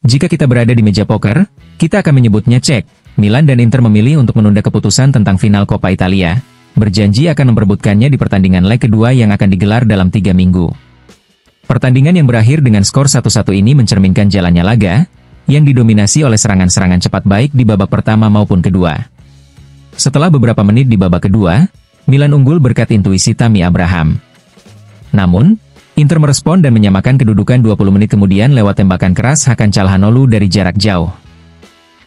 Jika kita berada di meja poker, kita akan menyebutnya cek. Milan dan Inter memilih untuk menunda keputusan tentang final Coppa Italia, berjanji akan memperebutkannya di pertandingan leg kedua yang akan digelar dalam 3 minggu. Pertandingan yang berakhir dengan skor 1-1 ini mencerminkan jalannya laga, yang didominasi oleh serangan-serangan cepat baik di babak pertama maupun kedua. Setelah beberapa menit di babak kedua, Milan unggul berkat intuisi Tammy Abraham. Namun, Inter merespon dan menyamakan kedudukan 20 menit kemudian lewat tembakan keras Hakan Çalhanoğlu dari jarak jauh.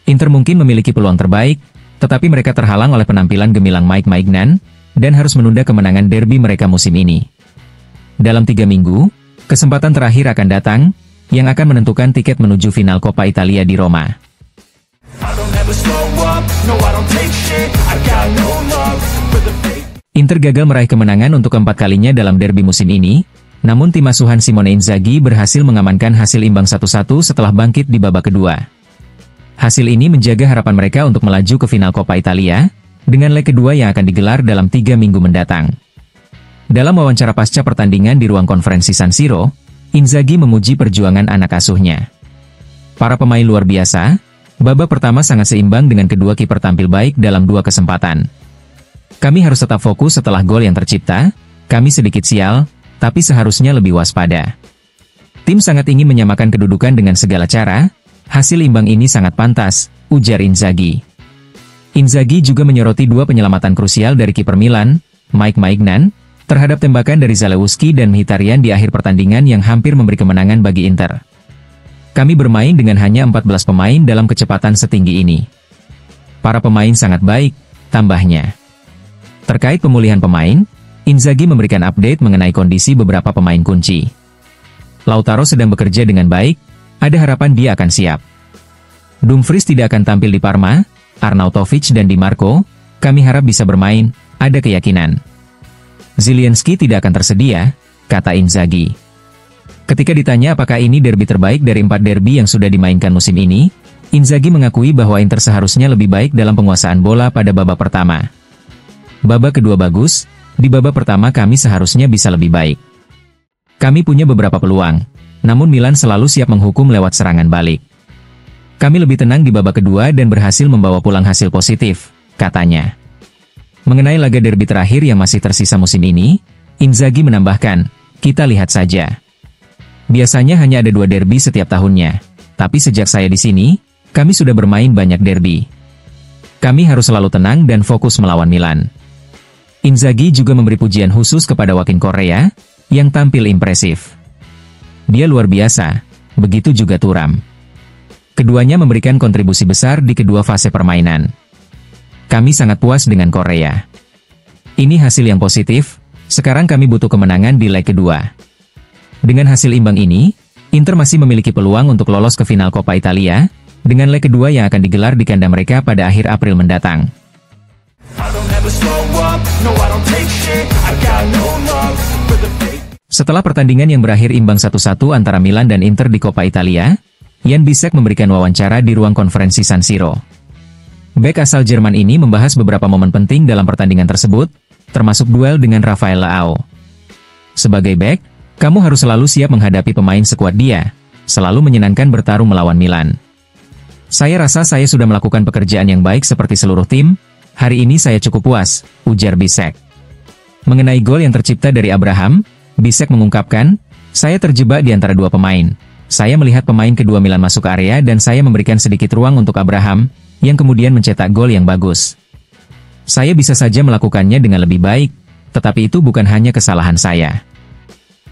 Inter mungkin memiliki peluang terbaik, tetapi mereka terhalang oleh penampilan gemilang Mike Maignan, dan harus menunda kemenangan derby mereka musim ini. Dalam 3 minggu, kesempatan terakhir akan datang, yang akan menentukan tiket menuju final Coppa Italia di Roma. Inter gagal meraih kemenangan untuk keempat kalinya dalam derby musim ini, namun tim asuhan Simone Inzaghi berhasil mengamankan hasil imbang 1-1 setelah bangkit di babak kedua. Hasil ini menjaga harapan mereka untuk melaju ke final Coppa Italia, dengan leg kedua yang akan digelar dalam 3 minggu mendatang. Dalam wawancara pasca pertandingan di ruang konferensi San Siro, Inzaghi memuji perjuangan anak asuhnya. Para pemain luar biasa, babak pertama sangat seimbang dengan kedua kiper tampil baik dalam 2 kesempatan. Kami harus tetap fokus setelah gol yang tercipta, kami sedikit sial, tapi seharusnya lebih waspada. Tim sangat ingin menyamakan kedudukan dengan segala cara, hasil imbang ini sangat pantas, ujar Inzaghi. Inzaghi juga menyoroti 2 penyelamatan krusial dari kiper Milan, Mike Maignan, terhadap tembakan dari Zalewski dan Mkhitaryan di akhir pertandingan yang hampir memberi kemenangan bagi Inter. Kami bermain dengan hanya 14 pemain dalam kecepatan setinggi ini. Para pemain sangat baik, tambahnya. Terkait pemulihan pemain, Inzaghi memberikan update mengenai kondisi beberapa pemain kunci. Lautaro sedang bekerja dengan baik, ada harapan dia akan siap. Dumfries tidak akan tampil di Parma, Arnautovic dan Di Marco, kami harap bisa bermain, ada keyakinan. Zielinski tidak akan tersedia, kata Inzaghi. Ketika ditanya apakah ini derby terbaik dari 4 derby yang sudah dimainkan musim ini, Inzaghi mengakui bahwa Inter seharusnya lebih baik dalam penguasaan bola pada babak pertama. Babak kedua bagus, di babak pertama kami seharusnya bisa lebih baik. Kami punya beberapa peluang, namun Milan selalu siap menghukum lewat serangan balik. Kami lebih tenang di babak kedua dan berhasil membawa pulang hasil positif, katanya. Mengenai laga derby terakhir yang masih tersisa musim ini, Inzaghi menambahkan, kita lihat saja. Biasanya hanya ada 2 derby setiap tahunnya, tapi sejak saya di sini, kami sudah bermain banyak derby. Kami harus selalu tenang dan fokus melawan Milan. Inzaghi juga memberi pujian khusus kepada Joaquin Correa, yang tampil impresif. Dia luar biasa, begitu juga Thuram. Keduanya memberikan kontribusi besar di kedua fase permainan. Kami sangat puas dengan Correa. Ini hasil yang positif, sekarang kami butuh kemenangan di leg kedua. Dengan hasil imbang ini, Inter masih memiliki peluang untuk lolos ke final Coppa Italia, dengan leg kedua yang akan digelar di kandang mereka pada akhir April mendatang. Setelah pertandingan yang berakhir imbang 1-1 antara Milan dan Inter di Coppa Italia, Jan Bisek memberikan wawancara di ruang konferensi San Siro. Bek asal Jerman ini membahas beberapa momen penting dalam pertandingan tersebut, termasuk duel dengan Rafael Leao. Sebagai bek, kamu harus selalu siap menghadapi pemain sekuat dia, selalu menyenangkan bertarung melawan Milan. Saya rasa saya sudah melakukan pekerjaan yang baik seperti seluruh tim, hari ini saya cukup puas, ujar Bisek. Mengenai gol yang tercipta dari Abraham, Bisek mengungkapkan, saya terjebak di antara 2 pemain. Saya melihat pemain kedua Milan masuk area dan saya memberikan sedikit ruang untuk Abraham, yang kemudian mencetak gol yang bagus. Saya bisa saja melakukannya dengan lebih baik, tetapi itu bukan hanya kesalahan saya.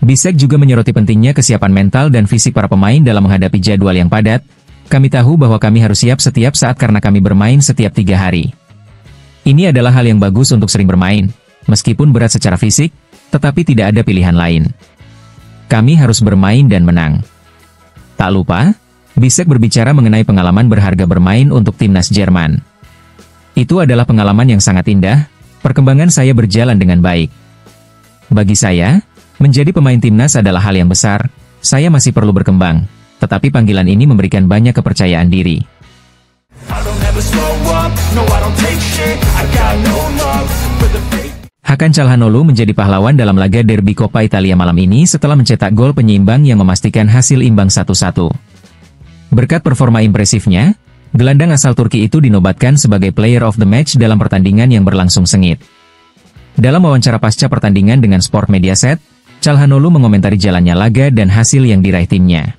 Bisek juga menyoroti pentingnya kesiapan mental dan fisik para pemain dalam menghadapi jadwal yang padat. Kami tahu bahwa kami harus siap setiap saat karena kami bermain setiap 3 hari. Ini adalah hal yang bagus untuk sering bermain, meskipun berat secara fisik, tetapi tidak ada pilihan lain. Kami harus bermain dan menang. Tak lupa, Bisek berbicara mengenai pengalaman berharga bermain untuk timnas Jerman. Itu adalah pengalaman yang sangat indah, perkembangan saya berjalan dengan baik. Bagi saya, menjadi pemain timnas adalah hal yang besar, saya masih perlu berkembang, tetapi panggilan ini memberikan banyak kepercayaan diri. Hakan Calhanoglu menjadi pahlawan dalam laga derby Coppa Italia malam ini setelah mencetak gol penyeimbang yang memastikan hasil imbang 1-1. Berkat performa impresifnya, gelandang asal Turki itu dinobatkan sebagai player of the match dalam pertandingan yang berlangsung sengit. Dalam wawancara pasca pertandingan dengan Sport Mediaset, Calhanoglu mengomentari jalannya laga dan hasil yang diraih timnya.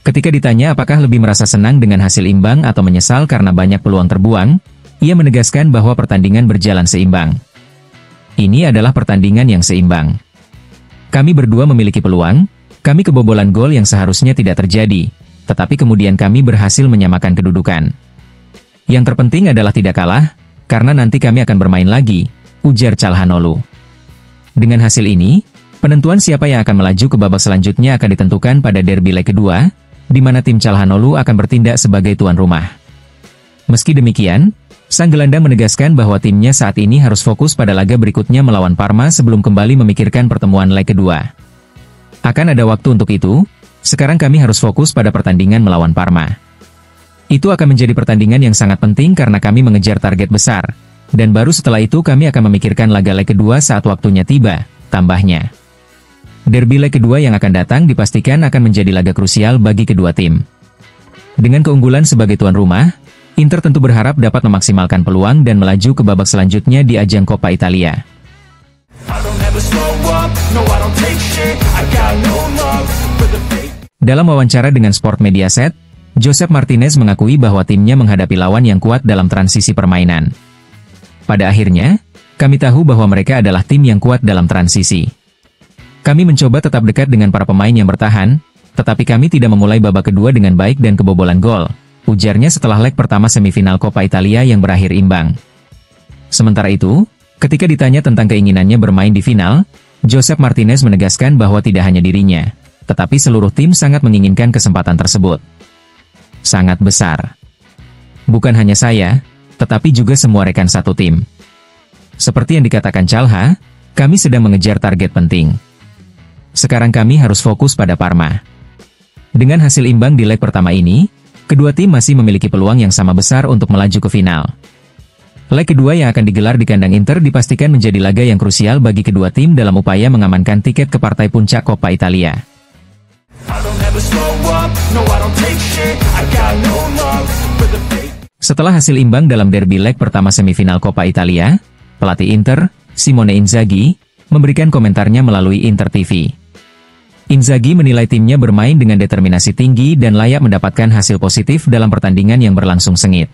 Ketika ditanya apakah lebih merasa senang dengan hasil imbang atau menyesal karena banyak peluang terbuang, ia menegaskan bahwa pertandingan berjalan seimbang. Ini adalah pertandingan yang seimbang. Kami berdua memiliki peluang, kami kebobolan gol yang seharusnya tidak terjadi, tetapi kemudian kami berhasil menyamakan kedudukan. Yang terpenting adalah tidak kalah, karena nanti kami akan bermain lagi, ujar Calhanoglu. Dengan hasil ini, penentuan siapa yang akan melaju ke babak selanjutnya akan ditentukan pada derby leg kedua, di mana tim Calhanoglu akan bertindak sebagai tuan rumah. Meski demikian, sang gelandang menegaskan bahwa timnya saat ini harus fokus pada laga berikutnya melawan Parma sebelum kembali memikirkan pertemuan leg kedua. Akan ada waktu untuk itu, sekarang kami harus fokus pada pertandingan melawan Parma. Itu akan menjadi pertandingan yang sangat penting karena kami mengejar target besar, dan baru setelah itu kami akan memikirkan laga leg kedua saat waktunya tiba, tambahnya. Derby leg kedua yang akan datang dipastikan akan menjadi laga krusial bagi kedua tim. Dengan keunggulan sebagai tuan rumah, Inter tentu berharap dapat memaksimalkan peluang dan melaju ke babak selanjutnya di ajang Coppa Italia. Dalam wawancara dengan Sport Mediaset, Josep Martinez mengakui bahwa timnya menghadapi lawan yang kuat dalam transisi permainan. Pada akhirnya, kami tahu bahwa mereka adalah tim yang kuat dalam transisi. Kami mencoba tetap dekat dengan para pemain yang bertahan, tetapi kami tidak memulai babak kedua dengan baik dan kebobolan gol, ujarnya setelah leg pertama semifinal Coppa Italia yang berakhir imbang. Sementara itu, ketika ditanya tentang keinginannya bermain di final, Josep Martinez menegaskan bahwa tidak hanya dirinya, tetapi seluruh tim sangat menginginkan kesempatan tersebut. Sangat besar. Bukan hanya saya, tetapi juga semua rekan satu tim. Seperti yang dikatakan Calha, kami sedang mengejar target penting. Sekarang kami harus fokus pada Parma. Dengan hasil imbang di leg pertama ini, kedua tim masih memiliki peluang yang sama besar untuk melaju ke final. Leg kedua yang akan digelar di kandang Inter dipastikan menjadi laga yang krusial bagi kedua tim dalam upaya mengamankan tiket ke partai puncak Coppa Italia. Setelah hasil imbang dalam derby leg pertama semifinal Coppa Italia, pelatih Inter, Simone Inzaghi, memberikan komentarnya melalui Inter TV. Inzaghi menilai timnya bermain dengan determinasi tinggi dan layak mendapatkan hasil positif dalam pertandingan yang berlangsung sengit.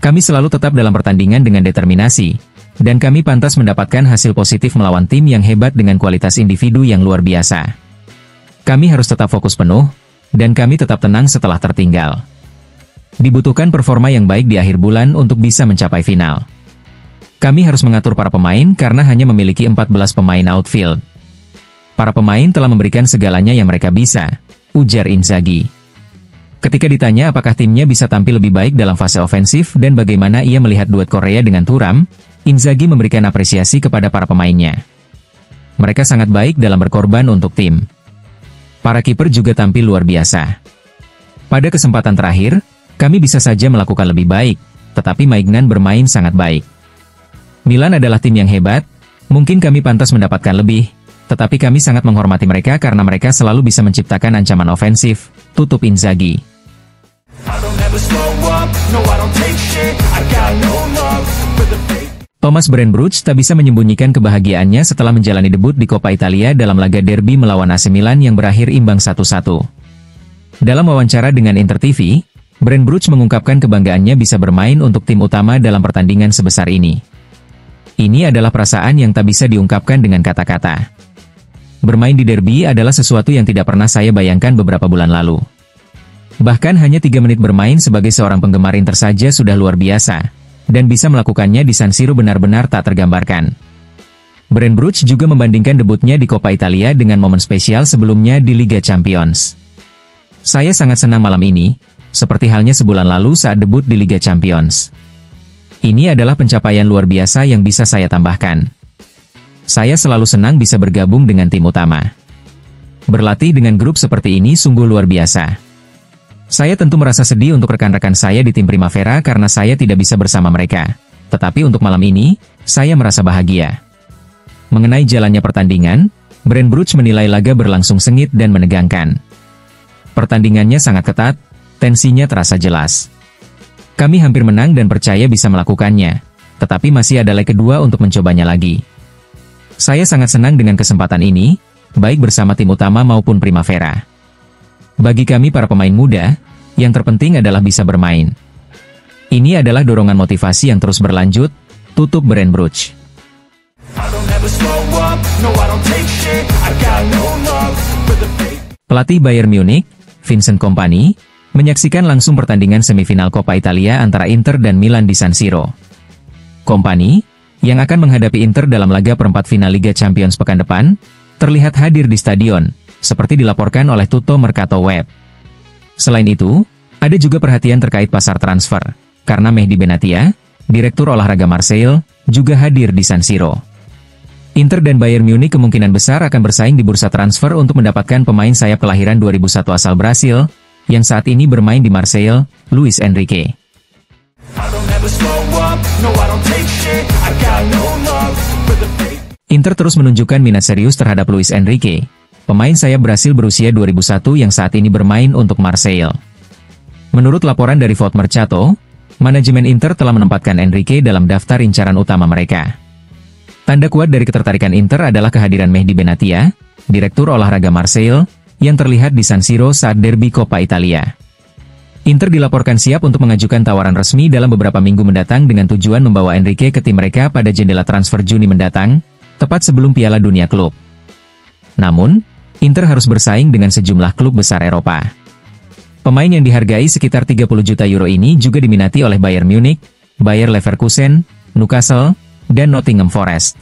Kami selalu tetap dalam pertandingan dengan determinasi, dan kami pantas mendapatkan hasil positif melawan tim yang hebat dengan kualitas individu yang luar biasa. Kami harus tetap fokus penuh, dan kami tetap tenang setelah tertinggal. Dibutuhkan performa yang baik di akhir bulan untuk bisa mencapai final. Kami harus mengatur para pemain karena hanya memiliki 14 pemain outfield. Para pemain telah memberikan segalanya yang mereka bisa, ujar Inzaghi. Ketika ditanya apakah timnya bisa tampil lebih baik dalam fase ofensif dan bagaimana ia melihat duet Korea dengan Thuram, Inzaghi memberikan apresiasi kepada para pemainnya. Mereka sangat baik dalam berkorban untuk tim. Para kiper juga tampil luar biasa. Pada kesempatan terakhir, kami bisa saja melakukan lebih baik, tetapi Maignan bermain sangat baik. Milan adalah tim yang hebat, mungkin kami pantas mendapatkan lebih, tetapi kami sangat menghormati mereka karena mereka selalu bisa menciptakan ancaman ofensif, tutup Inzaghi. Thomas Brandtbrugge tak bisa menyembunyikan kebahagiaannya setelah menjalani debut di Coppa Italia dalam laga derby melawan AC Milan yang berakhir imbang 1-1. Dalam wawancara dengan Inter TV, Brandtbrugge mengungkapkan kebanggaannya bisa bermain untuk tim utama dalam pertandingan sebesar ini. Ini adalah perasaan yang tak bisa diungkapkan dengan kata-kata. Bermain di derby adalah sesuatu yang tidak pernah saya bayangkan beberapa bulan lalu. Bahkan hanya 3 menit bermain sebagai seorang penggemar Inter saja sudah luar biasa, dan bisa melakukannya di San Siro benar-benar tak tergambarkan. Brandtbrugge juga membandingkan debutnya di Coppa Italia dengan momen spesial sebelumnya di Liga Champions. Saya sangat senang malam ini, seperti halnya sebulan lalu saat debut di Liga Champions. Ini adalah pencapaian luar biasa yang bisa saya tambahkan. Saya selalu senang bisa bergabung dengan tim utama. Berlatih dengan grup seperti ini sungguh luar biasa. Saya tentu merasa sedih untuk rekan-rekan saya di tim Primavera karena saya tidak bisa bersama mereka. Tetapi untuk malam ini, saya merasa bahagia. Mengenai jalannya pertandingan, Brand Brugge menilai laga berlangsung sengit dan menegangkan. Pertandingannya sangat ketat, tensinya terasa jelas. Kami hampir menang dan percaya bisa melakukannya, tetapi masih ada leg kedua untuk mencobanya lagi. Saya sangat senang dengan kesempatan ini, baik bersama tim utama maupun Primavera. Bagi kami para pemain muda, yang terpenting adalah bisa bermain. Ini adalah dorongan motivasi yang terus berlanjut, tutup Brand Brugge. Pelatih Bayern Munich, Vincent Kompany, menyaksikan langsung pertandingan semifinal Coppa Italia antara Inter dan Milan di San Siro. Kompany, yang akan menghadapi Inter dalam laga perempat final Liga Champions pekan depan, terlihat hadir di stadion, seperti dilaporkan oleh Tutto Mercato Web. Selain itu, ada juga perhatian terkait pasar transfer, karena Mehdi Benatia, Direktur Olahraga Marseille, juga hadir di San Siro. Inter dan Bayern Munich kemungkinan besar akan bersaing di bursa transfer untuk mendapatkan pemain sayap kelahiran 2001 asal Brasil, yang saat ini bermain di Marseille, Luis Enrique. Inter terus menunjukkan minat serius terhadap Luis Enrique, pemain sayap Brasil berusia 2001 yang saat ini bermain untuk Marseille. Menurut laporan dari Foot Mercato, manajemen Inter telah menempatkan Enrique dalam daftar incaran utama mereka. Tanda kuat dari ketertarikan Inter adalah kehadiran Mehdi Benatia, Direktur Olahraga Marseille, yang terlihat di San Siro saat derby Coppa Italia. Inter dilaporkan siap untuk mengajukan tawaran resmi dalam beberapa minggu mendatang dengan tujuan membawa Enrique ke tim mereka pada jendela transfer Juni mendatang, tepat sebelum Piala Dunia Klub. Namun, Inter harus bersaing dengan sejumlah klub besar Eropa. Pemain yang dihargai sekitar 30 juta euro ini juga diminati oleh Bayern Munich, Bayer Leverkusen, Newcastle, dan Nottingham Forest.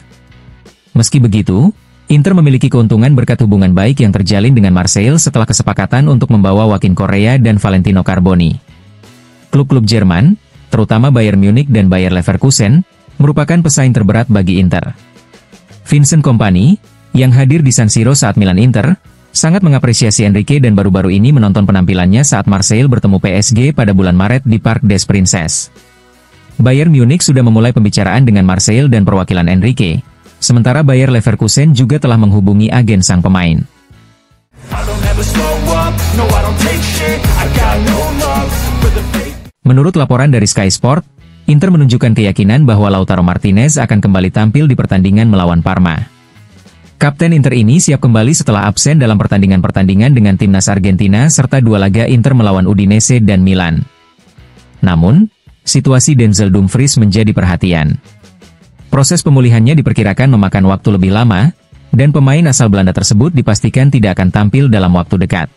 Meski begitu, Inter memiliki keuntungan berkat hubungan baik yang terjalin dengan Marseille setelah kesepakatan untuk membawa Joaquin Correa dan Valentino Carboni. Klub-klub Jerman, terutama Bayern Munich dan Bayer Leverkusen, merupakan pesaing terberat bagi Inter. Vincent Kompany, yang hadir di San Siro saat Milan Inter, sangat mengapresiasi Enrique dan baru-baru ini menonton penampilannya saat Marseille bertemu PSG pada bulan Maret di Parc des Princes. Bayern Munich sudah memulai pembicaraan dengan Marseille dan perwakilan Enrique, sementara Bayer Leverkusen juga telah menghubungi agen sang pemain. Menurut laporan dari Sky Sport, Inter menunjukkan keyakinan bahwa Lautaro Martinez akan kembali tampil di pertandingan melawan Parma. Kapten Inter ini siap kembali setelah absen dalam pertandingan-pertandingan dengan timnas Argentina serta dua laga Inter melawan Udinese dan Milan. Namun, situasi Denzel Dumfries menjadi perhatian. Proses pemulihannya diperkirakan memakan waktu lebih lama, dan pemain asal Belanda tersebut dipastikan tidak akan tampil dalam waktu dekat.